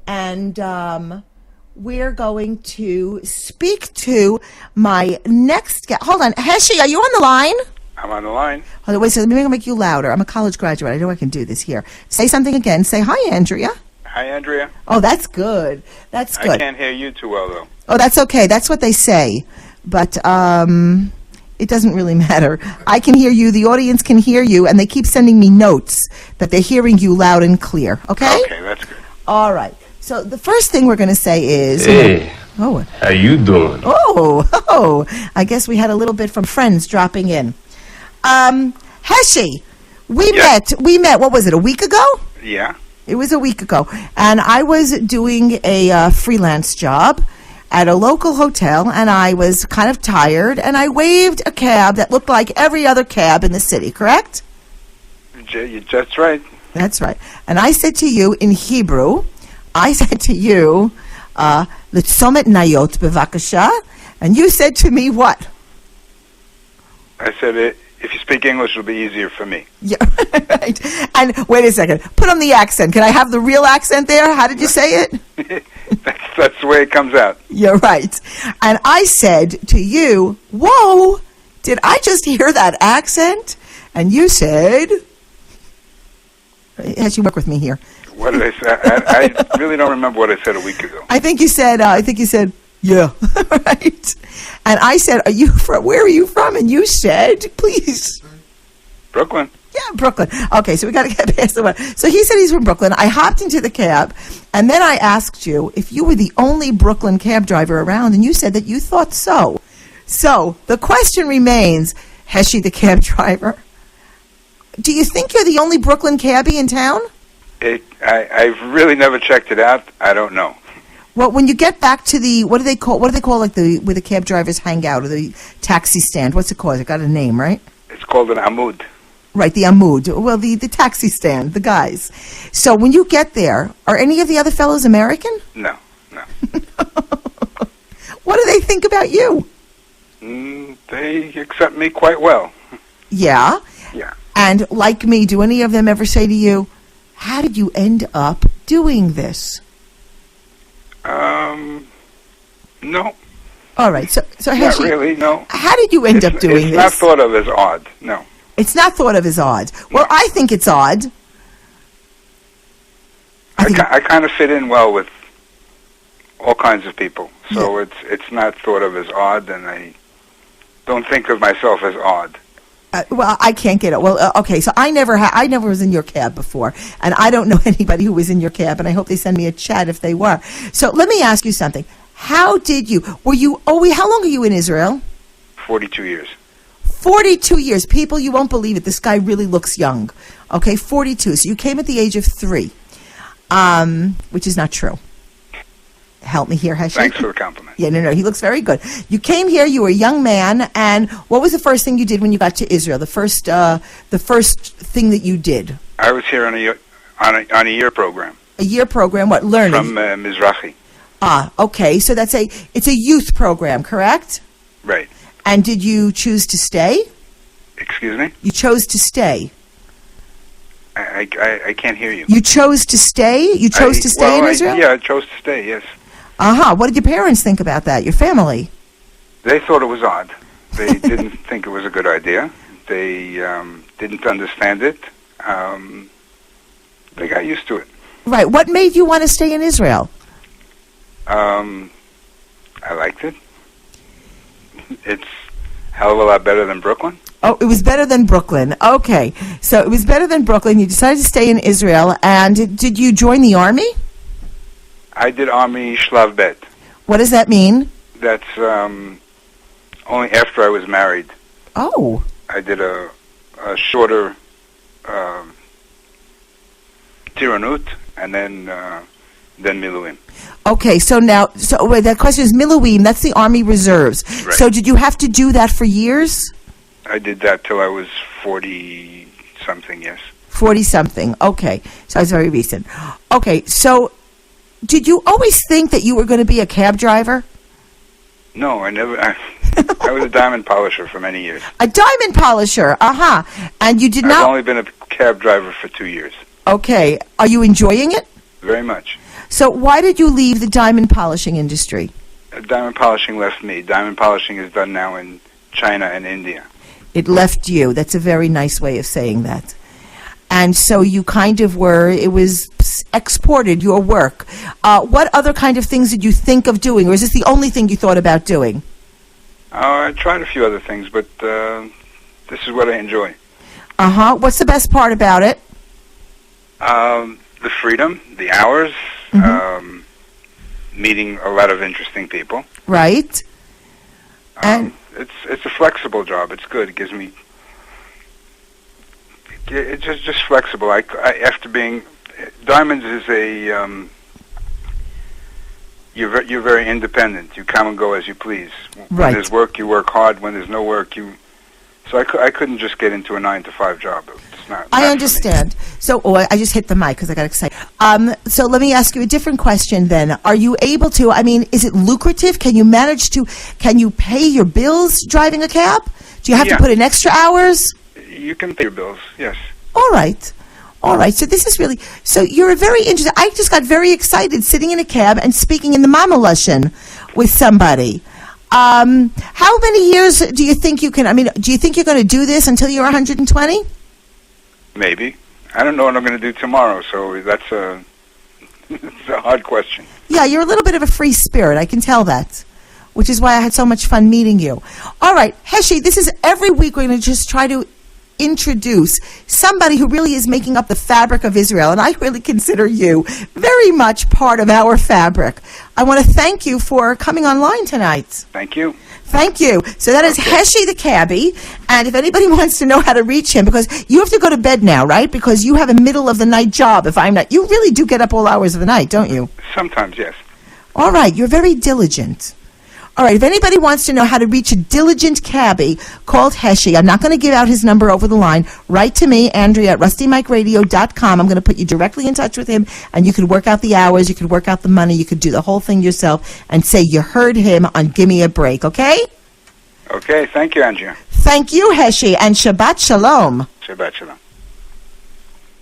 and we're going to speak to my next guest. Hold on. Heshie, are you on the line? I'm on the line. Hold on, wait, so let me make you louder. I'm a college graduate. I know I can do this here. Say something again. Say, hi, Andrea. Hi, Andrea. Oh, that's good. That's good. I can't hear you too well, though. Oh, that's okay. That's what they say. But it doesn't really matter. I can hear you. The audience can hear you. And they keep sending me notes that they're hearing you loud and clear. Okay? Okay, that's good. All right. So the first thing we're going to say is... Hey, oh, how you doing? Oh, I guess we had a little bit from friends dropping in. Heshie, we met, what was it, a week ago? Yeah. It was a week ago. And I was doing a freelance job at a local hotel, and I was kind of tired, and I waved a cab that looked like every other cab in the city, correct? That's right. That's right. And I said to you in Hebrew, L'tzomet nayot bevakasha, and you said to me what? I said, if you speak English, it'll be easier for me. Yeah, right. And wait a second. Put on the accent. Can I have the real accent there? How did you say it? That's the way it comes out. You're right. And I said to you, whoa, did I just hear that accent? And you said, Heshie, work with me here. What did I say? I really don't remember what I said a week ago. I think you said, yeah, right. And I said, where are you from? And you said, please. Brooklyn. Yeah, Brooklyn. Okay, so we got to get past the one. So he said he's from Brooklyn. I hopped into the cab, and then I asked you if you were the only Brooklyn cab driver around, and you said that you thought so. So the question remains, Heshie, the cab driver, do you think you're the only Brooklyn cabbie in town? I've really never checked it out. I don't know. Well, when you get back to the, what do they call like where the cab drivers hang out, or the taxi stand? What's it called? It got a name, right? It's called an amud. Right, the amud. Well, the taxi stand, the guys. So when you get there, are any of the other fellows American? No. What do they think about you? They accept me quite well. Yeah? Yeah. And like me, do any of them ever say to you, how did you end up doing this? No. All right, so Heshie, not really, no. How did you end up doing this? It's not thought of as odd, no. It's not thought of as odd. Well, No. I think it's odd. I kind of fit in well with all kinds of people, so it's not thought of as odd, and I don't think of myself as odd. Well, I can't get it. Well, okay, so I never was in your cab before, and I don't know anybody who was in your cab, and I hope they send me a chat if they were. So let me ask you something. How long are you in Israel? 42 years. 42 years. People, you won't believe it. This guy really looks young. Okay, 42. So you came at the age of 3, which is not true. Help me here, Heshie. Thanks for the compliment. Yeah, no, he looks very good. You came here, you were a young man, and what was the first thing you did when you got to Israel? The first thing that you did? I was here on a year program. A year program, what, learning? From Mizrahi. Ah, okay, so it's a youth program, correct? Right. And did you choose to stay? Excuse me? You chose to stay. I can't hear you. You chose to stay? You chose to stay in Israel? Yeah, I chose to stay, yes. Uh-huh. What did your parents think about that, your family? They thought it was odd. They didn't think it was a good idea. They didn't understand it. They got used to it. Right. What made you want to stay in Israel? I liked it. It's a hell of a lot better than Brooklyn. Oh, it was better than Brooklyn. Okay. So it was better than Brooklyn. You decided to stay in Israel. And did you join the army? I did Army Shlav Bet. What does that mean? That's only after I was married. Oh. I did a shorter Tiranut and then Miluim. Okay, so wait, that question is Miluim, that's the Army Reserves. Right. So did you have to do that for years? I did that till I was 40-something, yes. 40-something, okay. So it's very recent. Okay, so did you always think that you were going to be a cab driver? No, I never. I was a diamond polisher for many years. A diamond polisher, uh-huh. And you did not... I've only been a cab driver for 2 years. Okay. Are you enjoying it? Very much. So why did you leave the diamond polishing industry? Diamond polishing left me. Diamond polishing is done now in China and India. It left you. That's a very nice way of saying that. And so you kind of it was exported, your work. What other kind of things did you think of doing, or is this the only thing you thought about doing? I tried a few other things, but this is what I enjoy. What's the best part about it? The freedom, the hours, meeting a lot of interesting people. Right. And it's a flexible job. It's good. It gives me. It's just flexible. I after being diamonds is a you're very independent. You come and go as you please. When Right. there's work, you work hard. When there's no work, you. So I couldn't just get into a 9-to-5 job. It's not. I understand. So, I just hit the mic because I got excited. So let me ask you a different question then. Are you able to, is it lucrative? Can you pay your bills driving a cab? Do you have to put in extra hours? You can pay your bills, yes. All right. So this is really, so you're a very interesting, I just got very excited sitting in a cab and speaking in the Mama Lashon with somebody. How many years do you think you can, do you think you're going to do this until you're 120? Maybe. I don't know what I'm going to do tomorrow, so that's it's a hard question. Yeah, you're a little bit of a free spirit, I can tell that, which is why I had so much fun meeting you. All right, Heshie, this is every week we're going to just try to introduce somebody who really is making up the fabric of Israel, and I really consider you very much part of our fabric. I want to thank you for coming online tonight. Thank you. Thank you. So that is Heshie the cabbie, and if anybody wants to know how to reach him, because you have to go to bed now, right? Because you have a middle of the night job. You really do get up all hours of the night, don't you? Sometimes, yes. All right, you're very diligent. All right, if anybody wants to know how to reach a diligent cabbie called Heshie, I'm not going to give out his number over the line. Write to me, Andrea, at rustymikeradio.com. I'm going to put you directly in touch with him, and you could work out the hours, you could work out the money, you could do the whole thing yourself, and say you heard him on Gimme a Break, okay? Okay, thank you, Andrea. Thank you, Heshie, and Shabbat Shalom. Shabbat Shalom.